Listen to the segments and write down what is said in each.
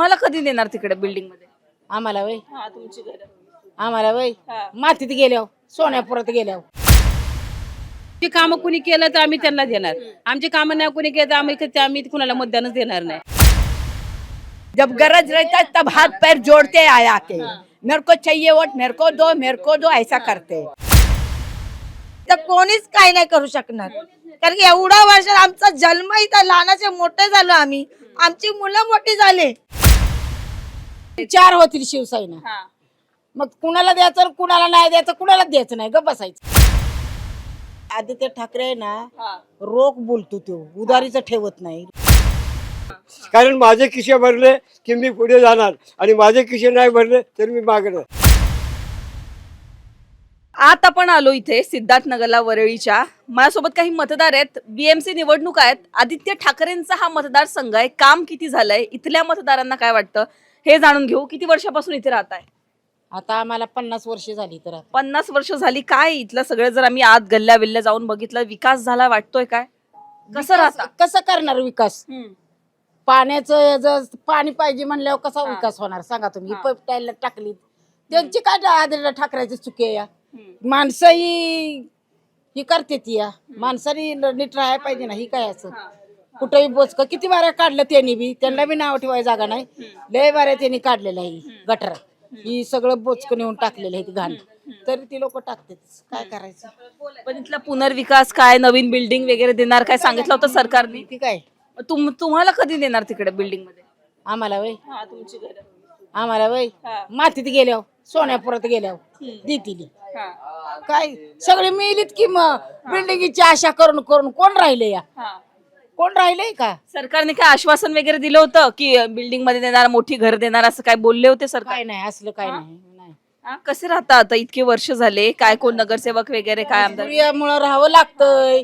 तुम्हाला कधी देणार तिकडे बिल्डिंग मध्ये? आम्हाला वय तुमची घर आम्हाला वय मातीत गेल्यावर सोन्यापुरात गेल्यावर जी कामं कुणी केलं तर आम्ही त्यांना देणार. आमची कामं नाही कुणी केलं तर आम्ही कुणाला मतदानच देणार नाही. जब गरज रहता है तब हाथ पैर जोड़ते आया के मेरे को चाहिए वोट मेरे को दो ऐसा करते. तर कोणीच काही नाही करू शकणार, कारण की एवढ्या वर्षात आमचा जन्म इथं लहानाचे मोठे झालो आम्ही, आमची मुलं मोठी झाले. 4 होतील शिवसेना. मग कुणाला द्यायचं आणि कुणाला नाही द्यायचं, कुणाला द्यायचं नाही, गप बसायचं. आदित्य ठाकरे आहे ना, रोख बोलतो तो, उधारीचं ठेवत नाही. कारण माझे खिसे भरले की मी पुढे जाणार आणि माझे खिसे नाही भरले तर मी मागणार. आता आपण आलो इथे सिद्धार्थनगरला वरळीच्या. माझ्यासोबत काही मतदार आहेत. बीएमसी निवडणूक आहेत. आदित्य ठाकरेंचा हा मतदारसंघ आहे. काम किती झालंय, इथल्या मतदारांना काय वाटतं हे जाणून घेऊ. किती वर्षापासून इथे राहताय? आता आम्हाला 50 वर्ष झाली. तर 50 वर्ष झाली. काय इथलं सगळं जर आम्ही आत गल्ल्या विल्ल्या जाऊन बघितलं, विकास झाला वाटतोय काय? कसं राहता? कसं करणार विकास? पाण्याचं पाणी पाहिजे म्हणल्यावर कसा विकास होणार सांगा तुम्ही? पाईप टायला टाकली त्यांची काय आदित्य ठाकरेची चुकी आहे? माणसं ही करते ती या माणसाने नीट राहायला पाहिजे ना. ही काय असं कुठेही बोचक किती बाऱ्या काढलं त्यांनी बी, त्यांना बी नाव ठेवायला जागा नाही. लय बाऱ्या त्यांनी काढलेलं आहे गटर, ही सगळं बोचक नेऊन टाकलेलं आहे ती घाण, तरी ती लोक टाकतात. काय करायचं? पण इथला पुनर्विकास काय, नवीन बिल्डिंग वगैरे देणार काय सांगितलं होतं सरकारने? ती काय तुम्हाला कधी देणार तिकडे बिल्डिंग मध्ये? आम्हाला वय तुमची घर आम्हाला वय मातीत गेल्यावर सोन्यापुरात गेल्यावर देतील. काय सगळे मिळलीत की मग बिल्डिंगची आशा करून करून कोण राहिले या? कोण राहिलंय का? सरकारने काय आश्वासन वगैरे दिलं होतं की बिल्डिंग मध्ये देणार, मोठी घर देणार, असं काय बोलले होते सरकार? काय नाही असलं काय नाही. कसे राहता आता? इतके वर्ष झाले, काय कोण नगरसेवक वगैरे काय आमदार? यामुळं राहावं लागतंय.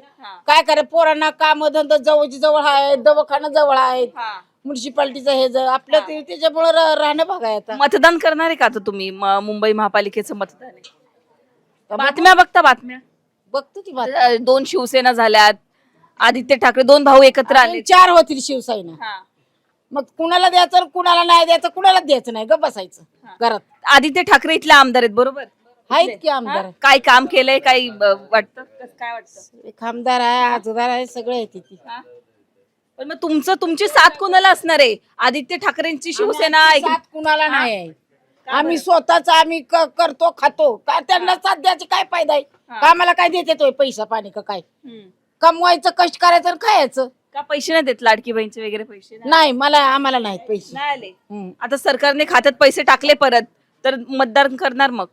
काय करे पोरांना काम धंदा जवळची जवळ आहे, दवाखाना जवळ आहेत, म्युन्सिपाल्टीचं हे आपल्या त्याच्यामुळे राहणं भागाय. आता मतदान करणार आहे का आता तुम्ही? मुंबई महापालिकेचं मतदान आहे. बातम्या बघता? बातम्या बघतो की 2 शिवसेना झाल्यात. आदित्य ठाकरे 2 भाऊ एकत्र आले. 4 होतील शिवसेना. मग कुणाला द्यायचं आणि कुणाला नाही द्यायचं, कुणाला द्यायचं नाही, गप बसायचं घरात. आदित्य ठाकरे इथले आमदार आहेत बरोबर? आहेत की आमदार. काय काम केलंय, काही वाटतं? काय वाटतं? एक आमदार आहे, आजदार आहे, सगळे आहेत ती. पण मग तुमची साथ कोणाला असणार आहे? आदित्य ठाकरेंची शिवसेना साथ कुणाला नाही आहे. आम्ही स्वतःच आम्ही करतो खातो. काय त्यांना साथ द्यायची काय फायदा आहे? आम्हाला काय देते तो पैसा पाणी का काय? कमवायचं, कष्ट करायचं आणि खायचं. का पैसे नाही देत? लाडकी बहिणीचे वगैरे पैसे नाही आम्हाला नाहीत पैसे. नाही आले. आता सरकारने खात्यात पैसे टाकले परत, तर मतदान करणार मग?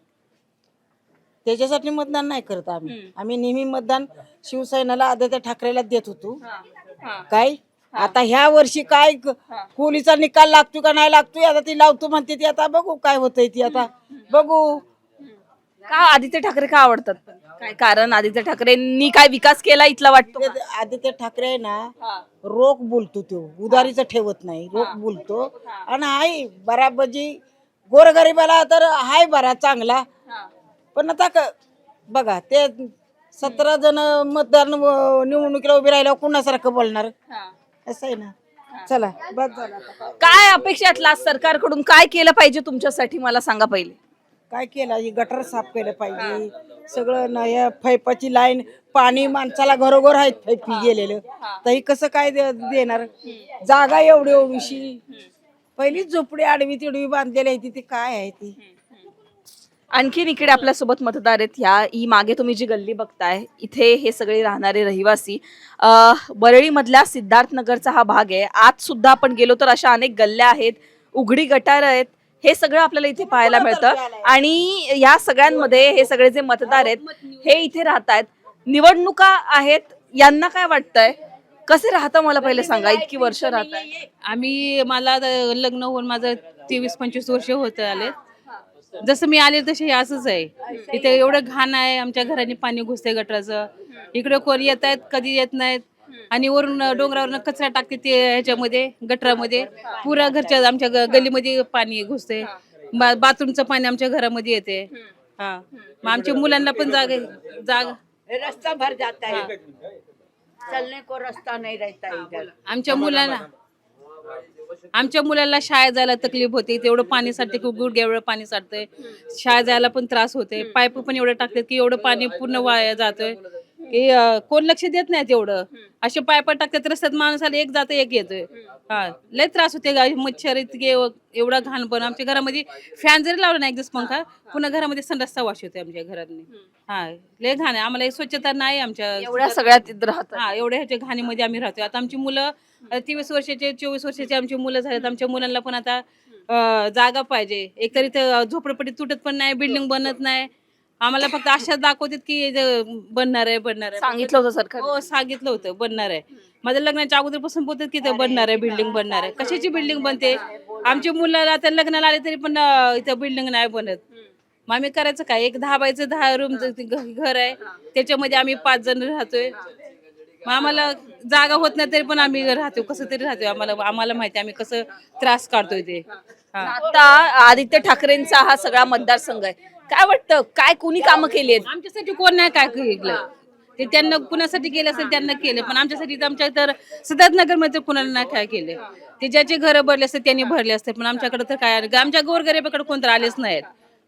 त्याच्यासाठी मतदान नाही करत आम्ही नेहमी मतदान शिवसेनेला आदित्य ठाकरेला देत होतो. काय आता ह्या वर्षी काय कोहलीचा निकाल लागतो का नाही लागतोय, आता ती लावतो म्हणते ती. आता बघू काय होतंय ती, आता बघू. का आदित्य ठाकरे का आवडतात? काय कारण? आदित्य ठाकरेंनी काय विकास केला इथला वाटतो? आदित्य ठाकरे आहे ना, रोख बोलतो तो, उधारीचं ठेवत नाही, रोख बोलतो. आणि हाय बराबरजी गोरगरिबाला तर हाय बरा चांगला. पण आता बघा ते 17 जण मतदान निवडणुकीला उभे राहिल्यावर कुणासारखं बोलणार? असं आहे ना. चला बस झालं. काय अपेक्षा सरकारकडून काय केलं पाहिजे तुमच्यासाठी मला सांगा पहिले. काय केलं? ही गटर साफ केलं पाहिजे सगळं ना. या पाईपाची लाईन, पाणी माणसाला घरोघर आहेत पाईपी गेलेलं, तर ही कसं काय देणार? जागा एवढीशी पहिलीच झोपडी आडवी तिडवी बांधलेली आहे ती काय आहे ती? आणखीन इकडे आपल्यासोबत मतदार आहेत. ही मागे तुम्ही जी गल्ली बघताय, इथे हे सगळे राहणारे रहिवासी. बरळीमधल्या सिद्धार्थनगरचा हा भाग आहे. आत सुद्धा आपण गेलो तर अशा अनेक गल्ल्या आहेत, उघडी गटार आहेत. हे सगळं आपल्याला इथे पाहायला मिळतं. आणि या सगळ्यांमध्ये हे सगळे जे मतदार आहेत हे इथे राहत आहेत. निवडणुका आहेत, यांना काय वाटतंय? कसे राहतं मला पहिले सांगा. इतकी वर्ष राहत आहे. मला लग्न होऊन माझं 23-25 वर्ष होत आले. जसं मी आले तसे हे असंच आहे. इथे एवढं घाण आहे, आमच्या घराने पाणी घुसते गटराचं. इकडे कोण येत आहेत, कधी येत नाहीत. आणि वरून डोंगरावरून कचरा टाकते ते ह्याच्यामध्ये गटरामध्ये. पुऱ्या घरच्या आमच्या गलीमध्ये पाणी घुसते. बाथरूमचं पाणी आमच्या घरामध्ये येते. मग आमच्या मुलांना पण जागा रास्ता भर जाता है, चलने को रास्ता नहीं रहता इधर. आमच्या मुलांना आमच्या मुलाला शाळेत जायला तकलीफ होते, तेवढं पाणी साठते की गुडघ्या एवढं पाणी साठतंय. शाळेत जायला पण त्रास होते, पाईप पण एवढे टाकतात की एवढं पाणी पूर्ण वाया जातोय की कोण लक्ष देत नाही तेवढं. असे पाईप टाकतात रस्त्यात, माणसाला एक जातं एक येतोय. हा, लय त्रास होते. मच्छर इतके, एवढा घाण. पण आमच्या घरामध्ये फॅन जरी लावला नाही एक पंखा, पुन्हा घरामध्ये संडासचा वास होते आमच्या घरातनी. हा, लय घाण आहे. आम्हाला स्वच्छता नाही आमच्या एवढ्या सगळ्यात राहतात. हा, एवढ्या ह्याच्या घाणीमध्ये आम्ही राहतोय. आता आमची मुलं 23 वर्षाचे 24 वर्षाचे आमची मुलं झालेत. आमच्या मुलांना पण आता जागा पाहिजे. एकतरी झोपडपट्टी तुटत पण नाही, बिल्डिंग बनत नाही. आम्हाला फक्त आशा दाखवतात की बनणार आहे, बनणार आहे. सांगितलं होतं सरकार. हो, सांगितलं होतं बनणार आहे. माझ्या लग्नाच्या अगोदरपासून बोलतात की इथं बनणार आहे, बिल्डिंग बनणार आहे. कशाची बिल्डिंग बनते? आमच्या मुलाला आता लग्नाला आले तरी पण इथं बिल्डिंग नाही बनत. मग आम्ही करायचं काय? एक 10 बायचं 10 रूम घर आहे, त्याच्यामध्ये आम्ही 5 जण राहतोय. मग आम्हाला जागा होत नाही तरी पण आम्ही राहतो, कसं तरी राहतोय. आम्हाला माहिती आहे आम्ही कसं त्रास काढतोय ते. हा. आता आदित्य ठाकरेंचा हा सगळा मतदारसंघ आहे. काय वाटतं, काय कुणी कामं केली आहेत? आमच्यासाठी कोण नाही काय केलं. ते त्यांना कुणासाठी केलं असेल त्यांना केलं, पण आमच्यासाठी तर आमच्या तर सिद्धार्थनगर मध्ये कुणाला नाही काय केले. ते ज्याचे घर भरले असते त्यांनी भरले असते, पण आमच्याकडे तर काय, आमच्या गोरगरिबाकडे कोण तर आलेच नाहीत.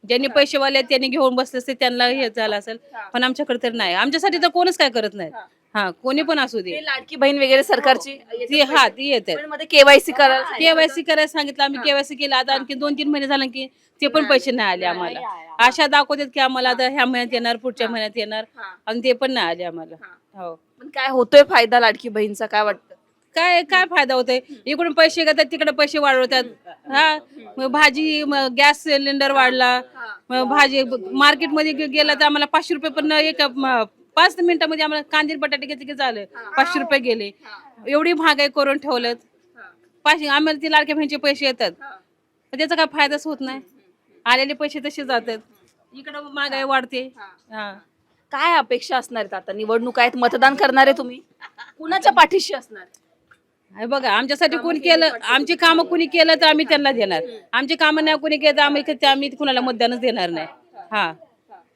ज्यांनी पैसेवाले आहेत त्यांनी घेऊन बसले असते त्यांना हे झालं असेल, पण आमच्याकडे तर नाही. आमच्यासाठी तर कोणच काय करत नाहीत. हा, कोणी पण असू दे. ते लाडकी बहीण वगैरे सरकारची ती येतात. मध्ये केवायसी करायला केवायसी करायला सांगितलं, आम्ही केवायसी केलं. आता आणखी 2-3 महिने झाले की ते पण पैसे नाही आले आम्हाला. आशा दाखवतात की आम्हाला आता ह्या महिन्यात येणार, पुढच्या महिन्यात येणार, आणि ते पण नाही आले आम्हाला. हो, पण काय होतोय फायदा लाडकी बहीणचा, काय वाटतं? काय काय फायदा होतोय? इकडून पैसे घेतात, तिकडे पैसे वाढवतात. हा, मग भाजी, गॅस सिलेंडर वाढला, मग भाजी मार्केटमध्ये गेला तर आम्हाला 500 रुपये पण 5 मिनिटामध्ये आम्हाला कांदे बटाटे घेतले की झालं 500 रुपये गेले. एवढी महागाई करून ठेवलं. आम्हाला ती लाडक्या बहिणीचे पैसे येतात, पण त्याचा काय फायदाच होत नाही. आलेले पैसे तसे जातात, इकडं महागाई वाढते. हा, काय अपेक्षा असणार आहेत आता? निवडणूक आहेत, मतदान करणार आहे तुम्ही, कुणाच्या पाठीशी असणार? हे बघा, आमच्यासाठी कोणी केलं, आमची कामं कुणी केलं तर आम्ही त्यांना देणार. आमची कामं नाही कुणी केलं तर आम्ही कुणाला मतदानच देणार नाही. हा,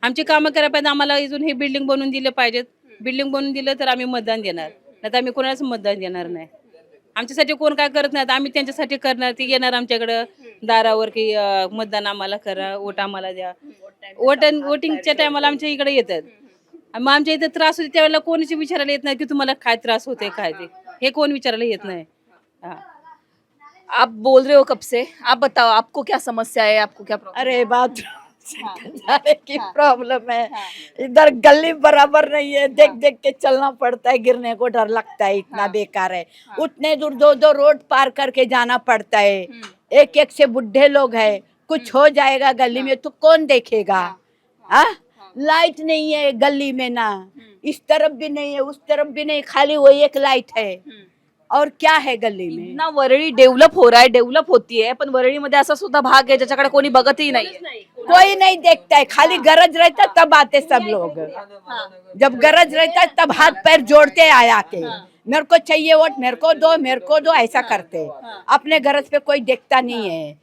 आमची कामं करायला पाहिजे. आम्हाला इथून हे बिल्डिंग बनवून दिले पाहिजेत. बिल्डिंग बनवून दिलं तर आम्ही मतदान देणार, नाही तर आम्ही कोणालाच मतदान देणार नाही. आमच्यासाठी कोण काय करत नाही, आम्ही त्यांच्यासाठी करणार. ते येणार आमच्याकडं दारावर की मतदान आम्हाला करा, वोट आम्हाला द्या. वोटिंगच्या टायमाला आमच्या इकडे येतात. मग आमच्या इथे त्रास होते त्यावेळेला कोणीच विचारायला येत नाही की तुम्हाला काय त्रास होते, काय ते हे कोण विचारायला येत नाही. हा, आप बोल रहे हो कब से, आप बताओ आपको क्या समस्या है, आपको क्या प्रॉब्लम? अरे जाने की प्रॉब्लम है। इधर गली बराबर नहीं है, देख देख के चलना पड़ता है, गिरने को डर लगता है, इतना बेकार है। उतने दूर 2-2 रोड पार करके जाना पड़ता है। एक एक से बुढ़े लोग हैं, कुछ हो जाएगा गली में तो कौन देखेगा? हाँ, लाइट नहीं है गली में, ना इस तरफ भी नहीं है उस तरफ भी नहीं, खाली वही एक लाइट है। और क्या है गली में? ना वरळी डेव्हलप हो रहा है, डेव्हलप होतीये, पण वरळीमध्ये असा सुद्धा भाग आहे ज्याच्याकडे कोणी बघतही नाही. कोई नहीं देखता है, खाली गरज रहता है तब आते सब लोग। जब गरज रहता है तब हाथ पैर जोड़ते आया के मेरे को चाहिए वोट, मेरे को दो ऐसा करते। अपने गरज पे कोई देखता नहीं है।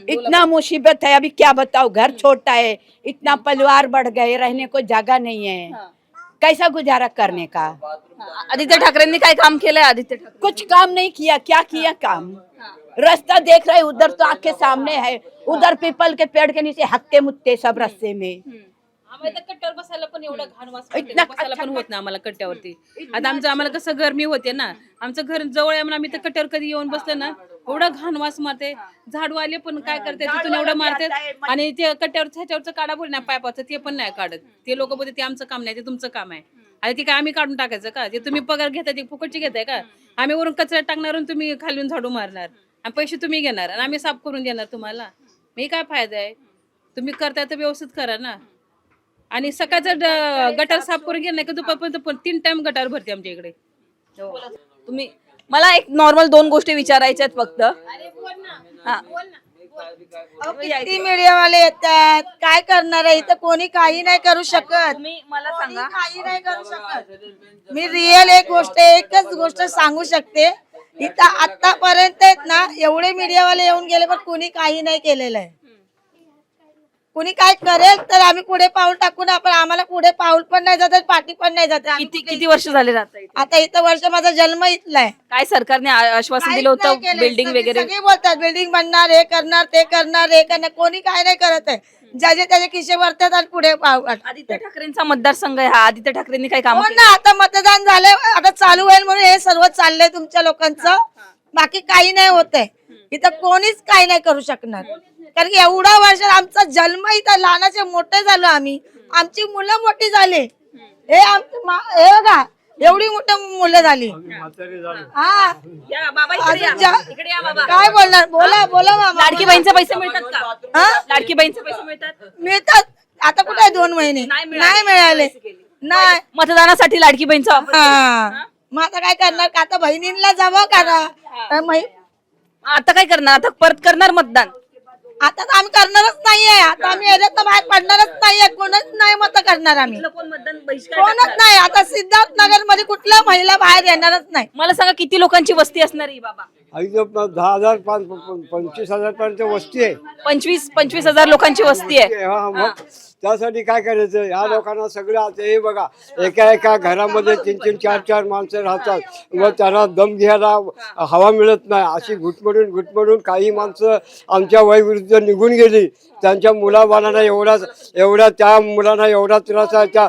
इतना मुसीबत है, अभी क्या बताओ, घर छोटा है, इतना परिवार बढ़ गए, रहने को जगह नहीं है, कैसा गुजारा करने का? आदित्य ठाकरेंनी काय काम केलंय? आदित्य ठाकरे कुछ काम नहीं किया, क्या किया काम? रास्ता देख रहे, उधर तो आंख के सामने है, उधर पीपल के पेड़ के नीचे हक्के मुत्ते सब रास्ते में। आम्हाला कट्ट्यावर बसायला पण एवढा घाण वास बसायला पण होत नाही आम्हाला कट्ट्यावरती. आता आम्हाला कसं गरमी होते ना, आमचं घर जवळ आहे म्हणून आम्ही तर कट्ट्यावर कधी येऊन बसलं ना, एवढा घाण वास मारते. झाडू आले पण काय करते, तिथून एवढं मारते, आणि ते कट्ट्यावर ह्याच्यावरचं काढा बोल नाही पायपाचं, ते पण नाही काढत. ते लोक बोलते ते आमचं काम नाही, ते तुमचं काम आहे. आणि ते काय आम्ही काढून टाकायचं का? ते तुम्ही पगार घेताय, ते फुकटची घेताय का? आम्ही वरून कचरा टाकणार, तुम्ही खालून झाडू मारणार, आणि पैसे तुम्ही घेणार, आणि आम्ही साफ करून देणार तुम्हाला. मी काय फायदा आहे? तुम्ही करताय तर व्यवस्थित करा ना. आणि सकाळचं गटार साफ करून घेणार नाही का दुपारपर्यंत 3 टाइम गटार भरते आमच्या इकडे. तुम्ही, मला एक नॉर्मल 2 गोष्टी विचारायच्या आहेत फक्त. हा. किती मीडियावाले येतात, काय करणार आहे? इथं कोणी काही नाही करू शकत, तुम्ही मला कोणी सांगा, काही नाही करू शकत. मी रिअल एकच गोष्ट सांगू शकते, इथं आतापर्यंत आहेत ना, एवढे मीडियावाले येऊन गेले पण कोणी काही नाही केलेलं आहे. कुणी काय करेल तर आम्ही पुढे पाऊल टाकून आपण आम्हाला पुढे पाऊल पण नाही जात पाठी पण नाही जात आम्ही किती किती वर्ष झाले राहता इथे? आता इथं वर्ष माझा जन्म इथला आहे. काय सरकारने आश्वासन काहीच दिलं होतं नाही केलंय. बिल्डिंग सगळे वगैरे? सगळे बोलतात बिल्डिंग बनणार, हे करणार, ते करणार, हे करणार. कोणी काय नाही करत आहे. ज्याचे त्याचे खिशे भरतात आणि पुढे आदित्य ठाकरेंचा मतदारसंघ आहे हा. आदित्य ठाकरेंनी काय काम हो ना, आता मतदान झालंय, आता चालू होईल म्हणून हे सर्व चाललंय तुमच्या लोकांचं. बाकी काही नाही होत आहे इथं. कोणीच काही नाही करू शकणार. कारण की एवढा वर्ष आमचा जन्म इथं लहानाचे मोठे झालो आम्ही. आमची मुलं मोठी झाली. हे हे बघा एवढी मोठी मुलं झाली. हा काय बोलणार? बोला बोला मामा. लाडकी बहीणचे पैसे मिळतात का? हा? लाडकी बहीणचे पैसे मिळतात? मिळतात. आता कुठे आहे 2 महिने नाही मिळाले. नाही मतदानासाठी लाडकी बहीणचा वापर. हा मग आता काय करणार? का आता बहिणींना जमा करा. आता काय करणार? आता परत करणार मतदान? आता तर आम्ही करणारच नाहीये. आता आम्ही याच्यात बाहेर पडणारच नाहीये. कोणच नाही मत करणार आम्ही. कोण मतदान बहिष्कार कोणच टाकणार? नाही. आता सिद्धार्थ नगर मध्ये कुठल्या महिला बाहेर येणारच नाही. मला सांगा किती लोकांची वस्ती असणार आहे बाबा? 10,000 25,000 पर्यंत वस्ती आहे. 25,000 लोकांची वस्ती आहे. हा, मग त्यासाठी काय करायचं? ह्या लोकांना सगळं आता हे बघा, एका एका घरामध्ये 3-3 4-4 माणसं राहतात व त्यांना दम घ्यायला हवा मिळत नाही. अशी घुटमडून काही माणसं आमच्या वयविरुद्ध निघून गेली. त्यांच्या मुलाबाळांना एवढा त्या मुलांना एवढा त्रास आहे.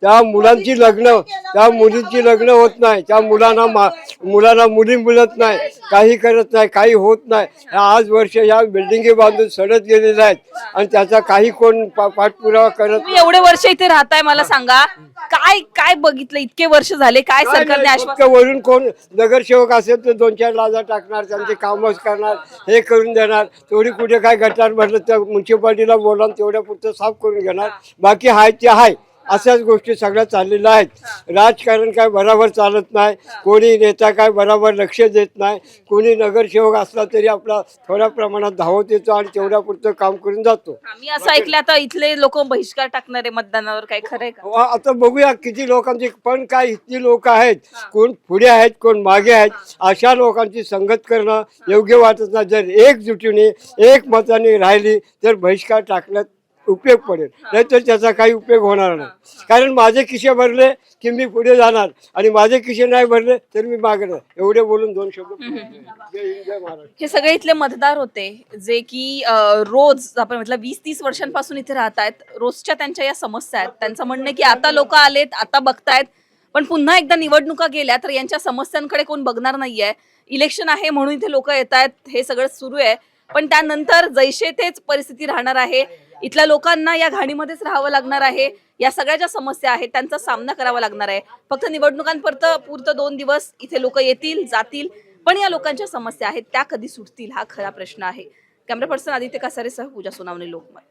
त्या मुलांची लग्न, त्या मुलींची लग्न होत नाही. त्या मुलांना मुली मिळत नाही. काही करत नाही, काही होत नाही. आज वर्ष या बिल्डिंगी बांधून सडत गेलेल्या आहेत आणि त्याचा काही कोण पाठपुरावा करत तुम्ही एवढे वर्ष इथे राहताय, मला सांगा काय काय बघितलं? इतके वर्ष झाले काय सरकारने आश्वासन? वरून कोण नगरसेवक असेल तर 2-4 लाजा टाकणार, त्यांचे कामच करणार, हे करून देणार. तेवढी कुठे काय गटार भरलं तर म्युन्सिपाल्टीला बोला तेवढ्या पुरतं साफ करून घेणार. बाकी हाय ते हाय अशाच गोष्टी सगळ्या चाललेल्या आहेत. राजकारण काय बरोबर चालत नाही. कोणी नेता काय बरोबर लक्ष देत नाही. कोणी नगरसेवक असला तरी आपला थोड्या प्रमाणात धावत येतो आणि तेवढ्या पुरतं काम करून जातो. मी असं ऐकलं आता इथले लोक बहिष्कार टाकणारे मतदानावर, काय खरंय का? आता बघूया किती लोकांची, पण काय इतकी लोक आहेत, कोण पुढे आहेत कोण मागे आहेत. अशा लोकांची संगत करणं योग्य वाटत नाही. जर एकजुटीने एक मताने राहिली तर बहिष्कार टाकण्यात उपयोग पडेल, नाही तर त्याचा काही उपयोग होणार नाही. कारण माझे खिशे भरले की मी पुढे जाणार आणि माझे खिशे नाही भरले तर मी मागे राहणार. एवढे बोलून 2 शब्द. जय हिंद, जय महाराष्ट्र. हे सगळे इथले मतदार होते जे की रोज आपण म्हटलं 20-30 वर्षांपासून इथे राहत आहेत. रोजच्या त्यांच्या या समस्या आहेत. त्यांचं म्हणणं आहे की आता लोक आलेत, आता बघतायत, पण पुन्हा एकदा निवडणुका गेल्या तर यांच्या समस्यांकडे कोण बघणार नाहीये. इलेक्शन आहे म्हणून इथे लोक येत आहेत, हे सगळं सुरू आहे. पण त्यानंतर जैसे तेच परिस्थिती राहणार आहे. इथल्या लोकांना या घाणीमध्येच राहावं लागणार आहे. या सगळ्या ज्या समस्या आहेत त्यांचा सामना करावा लागणार आहे. फक्त निवडणुकांपुरतं 2 दिवस इथे लोक येतील जातील, पण या लोकांच्या समस्या आहेत त्या कधी सुटतील हा खरा प्रश्न आहे. कॅमेरा पर्सन आदित्य कासारेसह पूजा सोनावणे, लोकमत.